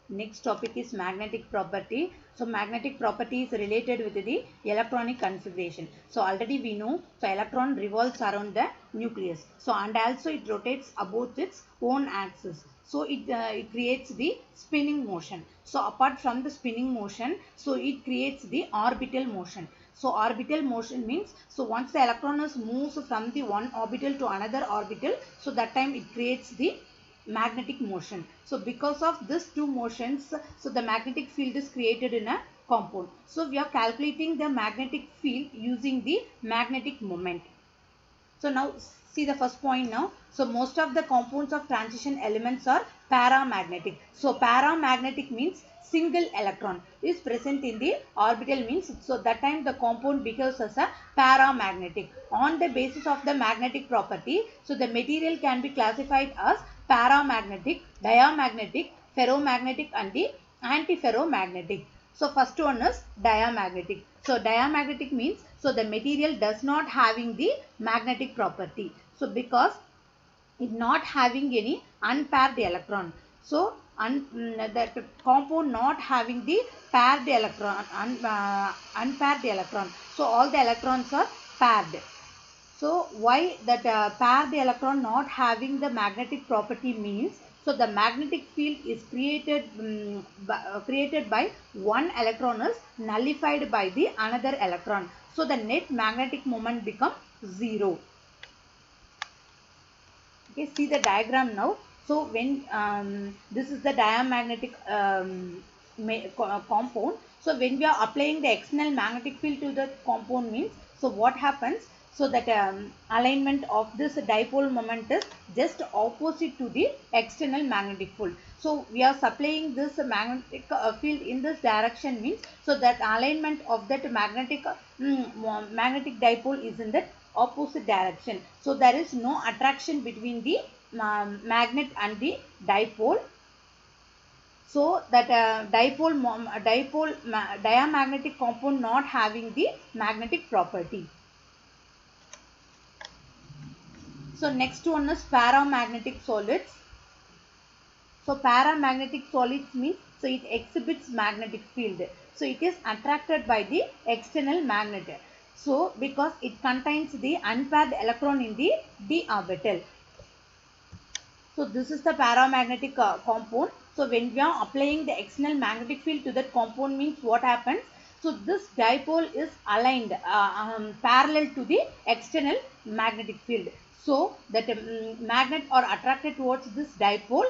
Next topic is magnetic property. So magnetic property is related with the electronic configuration. So already we know, so electron revolves around the nucleus. So and also it rotates about its own axis. So it creates the spinning motion. So apart from the spinning motion, so it creates the orbital motion. So orbital motion means, so once the electron is moves from the one orbital to another orbital, so that time it creates the magnetic motion. So because of these two motions, so the magnetic field is created in a compound. So we are calculating the magnetic field using the magnetic moment. So now see the first point now. So most of the compounds of transition elements are paramagnetic. So paramagnetic means single electron is present in the orbital means, so that time the compound becomes as a paramagnetic. On the basis of the magnetic property, so the material can be classified as paramagnetic, diamagnetic, ferromagnetic and the antiferromagnetic. So first one is diamagnetic. So diamagnetic means, so the material does not having the magnetic property. So because it not having any unpaired electron. So the compound not having the paired electron, unpaired electron. So all the electrons are paired. So why that paired electron not having the magnetic property means, so the magnetic field is created by one electron is nullified by the another electron. So the net magnetic moment become zero. Okay, see the diagram now. So when this is the diamagnetic compound. So when we are applying the external magnetic field to the compound means, so what happens? So that alignment of this dipole moment is just opposite to the external magnetic field. So we are supplying this magnetic field in this direction means, so that alignment of that magnetic dipole is in that opposite direction. So there is no attraction between the magnet and the dipole. So that diamagnetic compound not having the magnetic property. So next one is paramagnetic solids. So paramagnetic solids means, so it exhibits magnetic field. So it is attracted by the external magnet. So because it contains the unpaired electron in the d orbital. So this is the paramagnetic compound. So when we are applying the external magnetic field to that compound means what happens? So this dipole is aligned parallel to the external magnetic field. So that magnet are attracted towards this dipole.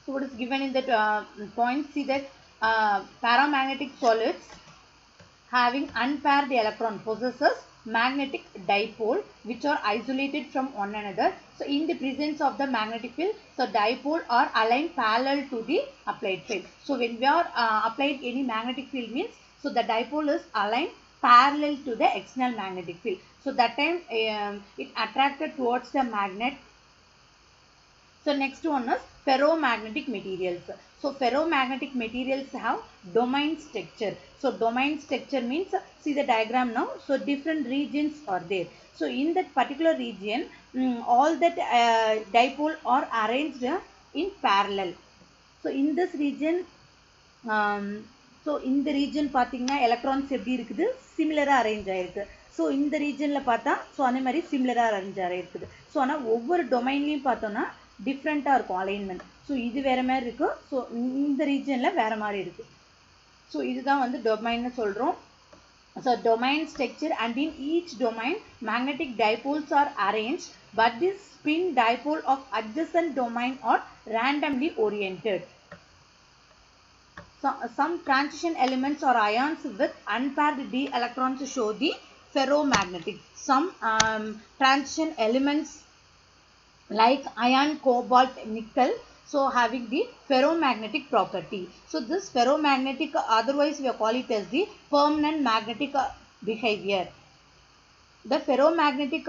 So what is given in that point? See that paramagnetic solids having unpaired electron possesses magnetic dipole which are isolated from one another. So in the presence of the magnetic field, so dipole are aligned parallel to the applied field. So when we are applied any magnetic field means, so the dipole is aligned parallel to the external magnetic field. So that time it attracted towards the magnet. So next one is ferromagnetic materials. So ferromagnetic materials have domain structure. So domain structure means, see the diagram now. So different regions are there. So in that particular region, all that dipole are arranged in parallel. So in this region, so இந்த region பார்த்தீங்கன்னா electrons எப்படி இருக்குது, சிமிலராக arrange ஆயிருக்கு. So இந்த ரீஜனில் பார்த்தா so அதே மாதிரி சிமிலராக அரேஞ்ச் ஆகிருக்குது. ஸோ ஆனால் ஒவ்வொரு டொமைன்லையும் பார்த்தோன்னா டிஃப்ரெண்ட்டாக இருக்கும் அலைன்மெண்ட். ஸோ இது வேறு மாதிரி இருக்குது, ஸோ இந்த ரீஜனில் வேறு மாதிரி இருக்குது. ஸோ இதுதான் வந்து டொமைன்னு சொல்கிறோம். So domain structure, and in each domain magnetic dipoles are arranged, but this spin dipole of adjacent domain are randomly oriented. So some transition elements or ions with unpaired d electrons show the ferromagnetic. Some transition elements like iron, cobalt, nickel, so having the ferromagnetic property. So this ferromagnetic, otherwise we call it as the permanent magnetic behavior. The ferromagnetic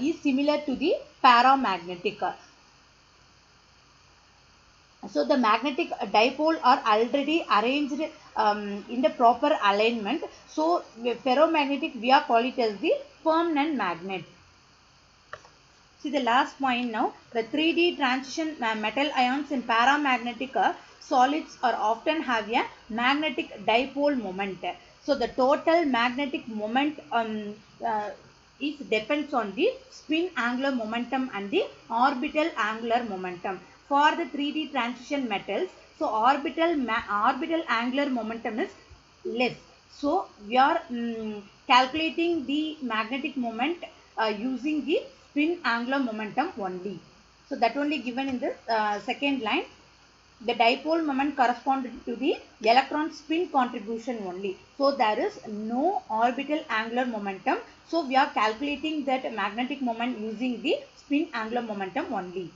is similar to the paramagnetic. So the magnetic dipole are already arranged in the proper alignment. So ferromagnetic we are call it as the permanent magnet. See the last point now. The 3D transition metal ions in paramagnetic solids are often have a magnetic dipole moment. So the total magnetic moment is depends on the spin angular momentum and the orbital angular momentum. For the 3D transition metals, so orbital angular momentum is less. So we are calculating the magnetic moment using the spin angular momentum only. So that only given in the second line. The dipole moment corresponded to the electron spin contribution only. So there is no orbital angular momentum. So we are calculating that magnetic moment using the spin angular momentum only.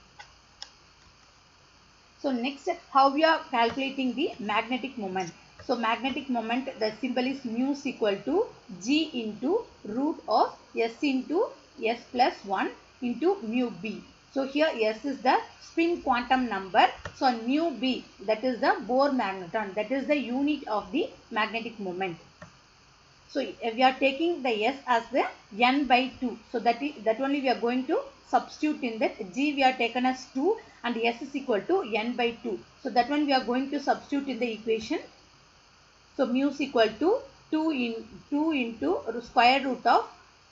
So next, how we are calculating the magnetic moment. So magnetic moment, the symbol is mu is equal to G into root of S into S plus 1 into mu B. So here S is the spin quantum number. So mu B, that is the Bohr magneton, that is the unit of the magnetic moment. So we are taking the S as the n by 2. So that only we are going to substitute in that. G we are taken as 2 and S is equal to n by 2. So that one we are going to substitute in the equation. So mu is equal to 2 into square root of,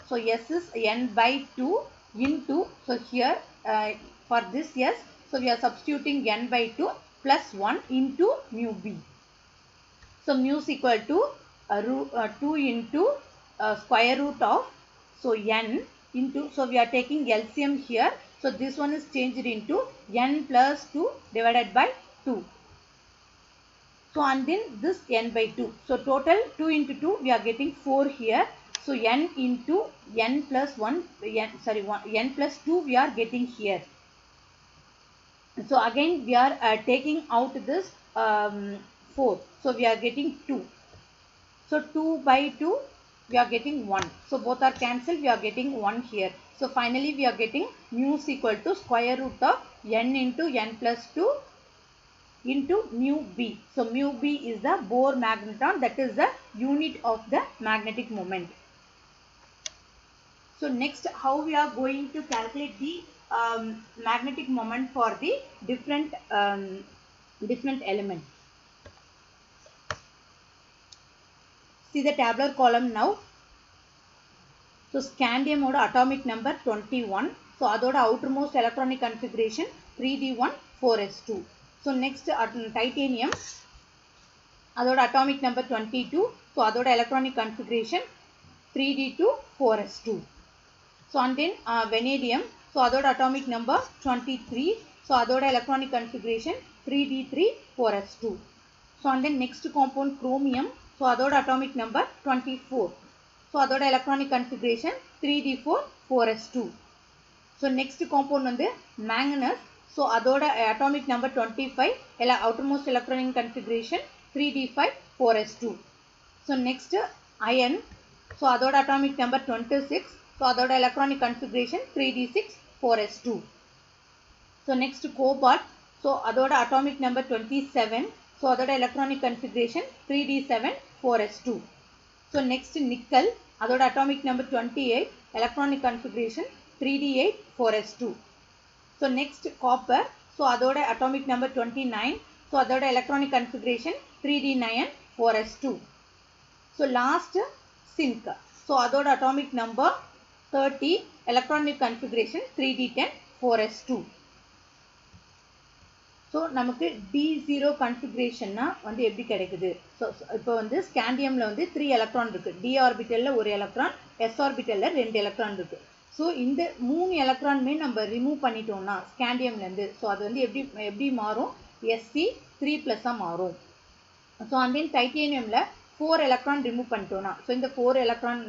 so S is n by 2 into, so here for this S, so we are substituting n by 2 plus 1 into mu B. So mu is equal to 2 into square root of, so n into, so we are taking LCM here. So this one is changed into n plus 2 divided by 2. So and then this n by 2. So total 2 into 2 we are getting 4 here. So n into n plus 1, n plus 2 we are getting here. So again we are taking out this 4. So we are getting 2. So 2 by 2 we are getting 1. So both are cancelled, we are getting 1 here. So finally we are getting mu is equal to square root of n into n plus 2 into mu B. So mu B is the Bohr magneton, that is the unit of the magnetic moment. So next, how we are going to calculate the magnetic moment for the different elements. See the tabular column now. So scandium oda atomic number 21. So adoda outermost electronic configuration 3d1 4s2. So next titanium, adoda atomic number 22. So adoda electronic configuration 3d2 4s2. So and then vanadium, so adoda atomic number 23. So adoda electronic configuration 3d3 4s2. So and then next compound chromium, so adoda atomic number 24. So adoda electronic configuration 3d4 4s2. So next compound on the manganese, so adoda atomic number 25, outermost electronic configuration 3d5 4s2. So next iron, so adoda atomic number 26, so adoda electronic configuration 3d6 4s2. So next cobalt, so adoda atomic number 27, so adoda electronic configuration 3d7 4s2. So next nickel, adoda atomic number 28, electronic configuration 3d8 4s2. So next copper, so adoda atomic number 29, so adoda electronic configuration 3d9 4s2. So last zinc, so adoda atomic number 30, electronic configuration 3d10 4s2. So நமக்கு D0 configuration வந்து எப்படி கிடைக்குது? So இப்போ வந்து ஸ்காண்டியம்ல வந்து 3 electron இருக்கு. D ஆர்பிட்டல்ல ஒரு electron, S ஆர்பிட்டல்ல 2 electron இருக்கு. So இந்த 3 எலக்ட்ரானுமே நம்ம ரிமூவ் பண்ணிட்டோம்னா ஸ்காண்டியம்ல இருந்து, so அது வந்து எப்படி மாறும்? Sc3+ மாறும். So and then டைட்டேனியம்ல 4 electron remove பண்ணிட்டோம்னா, so இந்த 4 எலக்ட்ரான்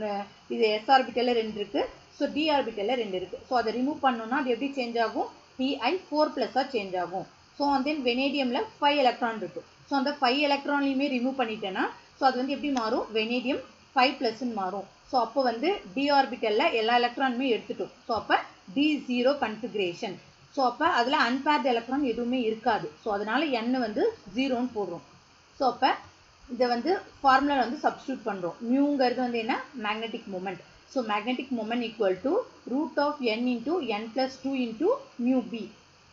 இது S ஆர்பிட்டல்ல 2 இருக்கு. So D ஆர்பிட்டல்ல 2 இருக்கு. So அதை ரிமூவ் பண்ணோம்னா அது எப்படி சேஞ்ச் ஆகும்? Pi4+ சேஞ்ச் ஆகும். So and then vanadiumல 5 electron இருக்கு. So அந்த 5 electronலையுமே remove பண்ணிட்டேனா, so அது வந்து எப்படி மாறும்? vanadium 5+ மாறும். So அப்போ வந்து d orbitalல எல்லா electronமே எடுத்துட்டோம். So அப்போ D0 configuration. So அப்போ அதுல unpaired electron எதுவுமே இருக்காது. So அதனால n வந்து 0 போடுறோம். So அப்போ இதை வந்து formula வந்து substitute பண்றோம். Muங்கிறது வந்து என்ன? Magnetic moment. So magnetic moment equal to root of n into n plus 2 into mu b.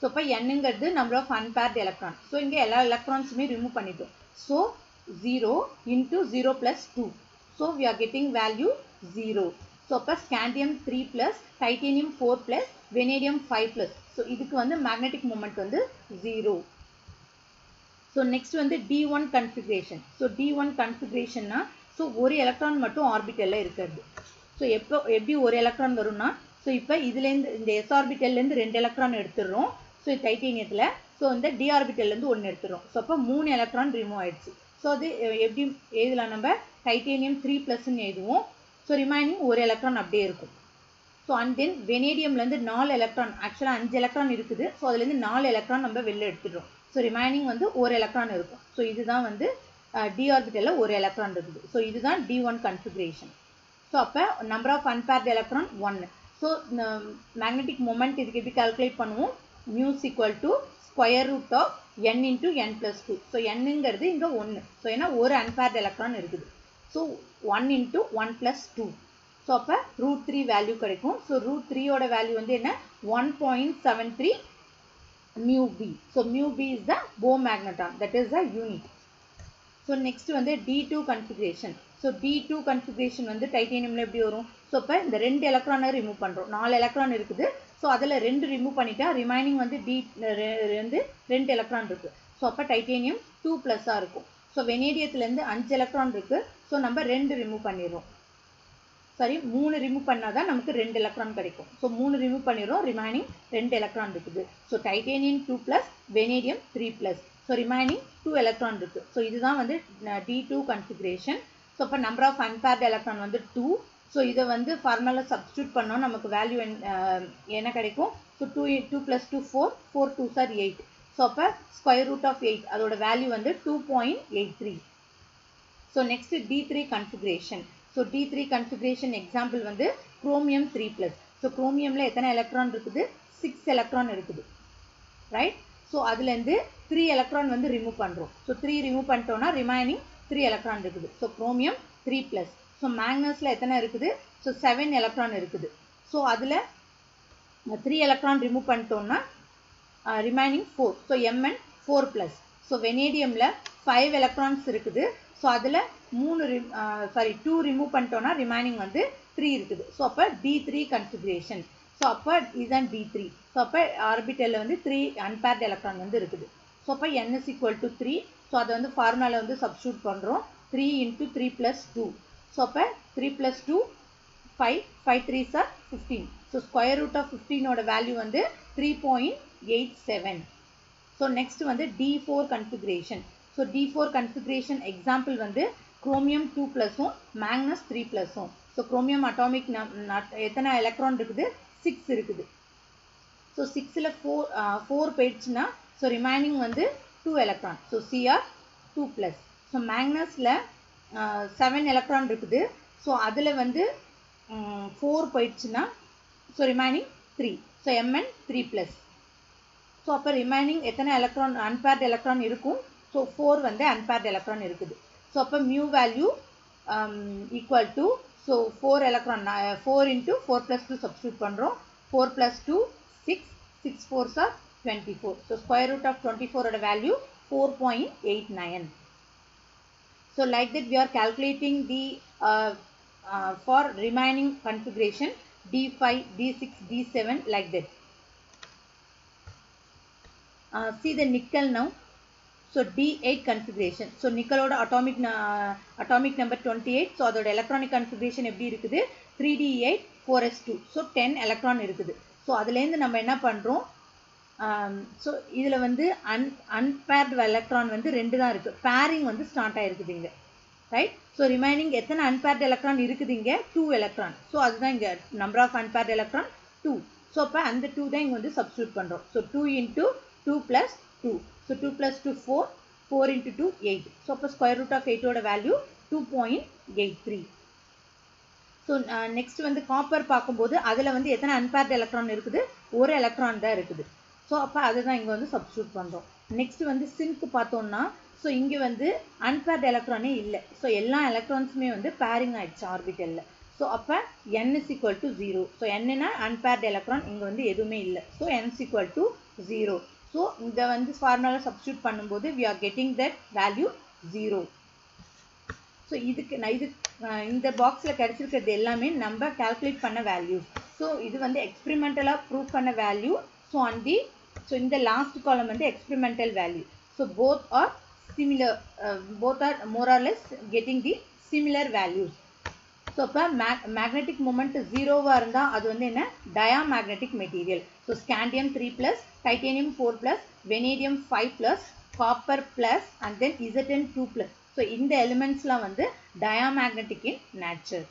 So இப்போ nங்கிறது number of unpaired electron. So இங்க எல்லா electronsமே remove பண்ணிட்டோம். So 0 into 0 plus 2. So we are getting value 0. So இப்போ scandium 3 plus titanium 4 plus vanadium 5 plus. So இதுக்கு வந்து magnetic moment வந்து 0. So next வந்து D1 configuration. So D1 configuration na so ஒரு electron மட்டும் orbital ல இருக்குது. So எப்படி ஒரு electron வரும்னா so இப்போ இதுல இந்த s orbital ல இருந்து ரெண்டு electron எடுத்துறோம். So டைட்டேனியத்துல so இந்த d orbital ல இருந்து ஒன்னு எடுத்துறோம். So அப்ப மூணு electron remove ஆயிடுச்சு. So அது எப்படி எழுதலாம் நம்ம டைட்டேனியம் 3+ ன்னு எழுதுவோம். So remaining ஒரு electron அப்படியே இருக்கும். So and then vanadiumல இருந்து 4 electron actually 5 electron இருக்குது. So அதுல இருந்து 4 electron நம்ம வெளில எடுத்துறோம். So remaining வந்து ஒரு electron இருக்கும். So இதுதான் வந்து d orbitalல ஒரு electron இருக்குது. So இதுதான் d1 configuration. So அப்ப number of unpaired electron 1. So magnetic moment இதுக்கு எப்படி calculate பண்ணுவோம்? Mu is equal to square root of n into n plus 2. So nங்கிறது இங்க 1. So ஏன்னா ஒரு unpaired electron இருக்குது. So 1 into 1 plus 2. So அப்ப root 3 value கிடைக்கும். So root 3 ஓட value வந்து என்ன? 1.73 mu b. So mu b is the Bohr magneton. That is the unit. So next வந்து D2 configuration. So D2 configuration வந்து டைட்டேனியம்ல எப்படி வரும்? So அப்ப இந்த ரெண்டு எலக்ட்ரானை ரிமூவ் பண்றோம். 4 எலக்ட்ரான் இருக்குது. So அதுல ரெண்டு ரிமூவ் பண்ணிட்டா ரிமைனிங் வந்து D வந்து ரெண்டு எலக்ட்ரான் இருக்கு. So அப்ப டைட்டேனியம் 2+ இருக்கும். So வெனேடியத்துல இருந்து 5 எலக்ட்ரான் இருக்கு. So நம்ம ரெண்டு ரிமூவ் பண்ணிரோம். சரி 3 ரிமூவ் பண்ணாதான் நமக்கு 2 எலக்ட்ரான் கிடைக்கும். So 3 ரிமூவ் பண்ணிரோம். ரிமைனிங் 2 எலக்ட்ரான் இருக்குது. So titanium 2+, vanadium 3+. So remaining 2 electron இருக்கு. So இதுதான் வந்து D2 configuration. So அப்ப number of unpaired electron வந்து 2. So இதை வந்து ஃபார்முலா சப்ஸ்டிட்யூட் பண்ணோம் நமக்கு வேல்யூ என்ன கிடைக்கும்? So 2 plus 2 4, 4 2s are 8. So அப்ப square root of 8 அதோட வேல்யூ வந்து 2.83. So next D3 configuration. So D3 configuration example வந்து chromium 3+. So chromiumல எத்தனை எலக்ட்ரான் இருக்குது? 6 எலக்ட்ரான் இருக்குது. Right? So அதுல இருந்து 3 எலக்ட்ரான் வந்து ரிமூவ் பண்றோம். So 3 ரிமூவ் பண்ணிட்டோம்னா ரிமைனிங் 3 எலக்ட்ரான் இருக்குது. So chromium 3+. So magnetல எத்தனை இருக்குது? So 7 எலக்ட்ரான் இருக்குது. So அதுல 3 எலக்ட்ரான் ரிமூவ் பண்ணிட்டோம்னா remaining 4. So Mn 4+. So vanadiumல 5 electrons இருக்குது. So அதுல 2 ரிமூவ் பண்ணிட்டோம்னா ரிமைனிங் வந்து 3 இருக்குது. So அப்ப D3 configuration. So அப்ப இதுதான் D3. So அப்ப ஆர்பிட்டல்ல வந்து 3 unpaired எலக்ட்ரான் வந்து இருக்குது. So அப்ப n is equal to 3. So அதை வந்து ஃபார்முலால வந்து சப்ஸ்டிட்யூட் பண்றோம். 3 into 3 plus 2. So அப்ப 3 plus 2 5, 5 3s are 15. So square root of 15 ஓட வேல்யூ வந்து 3.87. So next வந்து D4 configuration. So D4 configuration example வந்து chromium 2+, magnus 3+. So chromium atomic எத்தனை எலக்ட்ரான் இருக்குது? 6 இருக்குது. So 6ல 4 போயிடுச்சுன்னா so remaining வந்து 2 electron. So Cr 2+. So magnusல 7 electron இருக்குது. So அதுல வந்து 4 போயிடுச்சுன்னா so remaining 3. So Mn 3+. So அப்ப remaining எத்தனை எலக்ட்ரான் unpaired எலக்ட்ரான் இருக்கும்? So 4 வந்து unpaired எலக்ட்ரான் இருக்குது. So அப்ப mu value equal to so 4 electron 4 into 4 plus 2 substitute பண்றோம். 4 plus 2 6, 6 4s are 24. So square root of 24 ஓட value 4.89. So like that we are calculating the for remaining configuration D5, D6, D7 like that. See the nickel now. So D8 configuration. So nickel ஓட atomic number 28. So அதோட electronic configuration எப்படி இருக்குது? 3D8 4s2. So 10 electron இருக்குது. So அதுல இருந்து நம்ம என்ன பண்றோம்? So இதுல வந்து unpaired electron வந்து ரெண்டு தான் இருக்கு. Pairing வந்து ஸ்டார்ட் ஆயிருக்குது இங்க. Right? So remaining எத்தனை unpaired electron இருக்குது இங்க? 2 electron. So அதுதான் இங்க number of unpaired electron 2. So அப்ப அந்த 2 தான் இங்க வந்து substitute பண்றோம். So 2 into 2 plus 2. So 2 plus 2 4. 4 into 2 8. So அப்ப square root of 8 ஓட value 2.83. So next வந்து copper பார்க்கும்போது அதுல வந்து எத்தனை unpaired electron இருக்குது? ஒரு electron தான் இருக்குது. So அப்ப அதுதான் இங்க வந்து substitute பண்றோம். Next வந்து zinc பார்த்தோம்னா so இங்க வந்து unpaired electron இல்ல. So எல்லா electronsமே வந்து pairing ஆயிடுச்சு ஆர்பிட்டல்ல. ஸோ அப்போ n is equal to 0. So என்னன்னா unpaired electron இங்கே வந்து எதுவுமே இல்லை. So n is equal to 0. So இந்த வந்து ஃபார்முலா சப்ஸ்டியூட் பண்ணும்போது we are getting that value 0. So இதுக்கு இந்த பாக்ஸில் கிடைச்சிருக்கிறது எல்லாமே நம்ம கால்குலேட் பண்ண வேல்யூஸ். ஸோ இது வந்து எக்ஸ்பெரிமெண்டலாக ப்ரூவ் பண்ண வேல்யூ. ஸோ இந்த லாஸ்ட் காலம் வந்து experimental value. So both are similar, both are more or less getting the similar values. So இப்போ மேக்னெட்டிக் மூமெண்ட் 0வாக இருந்தால் அது வந்து என்ன, diamagnetic material. So scandium 3+, titanium 4+, vanadium 5+, copper +, and then Zn 2+. So இந்த எலிமெண்ட்ஸ்லாம் வந்து diamagnetic in nature.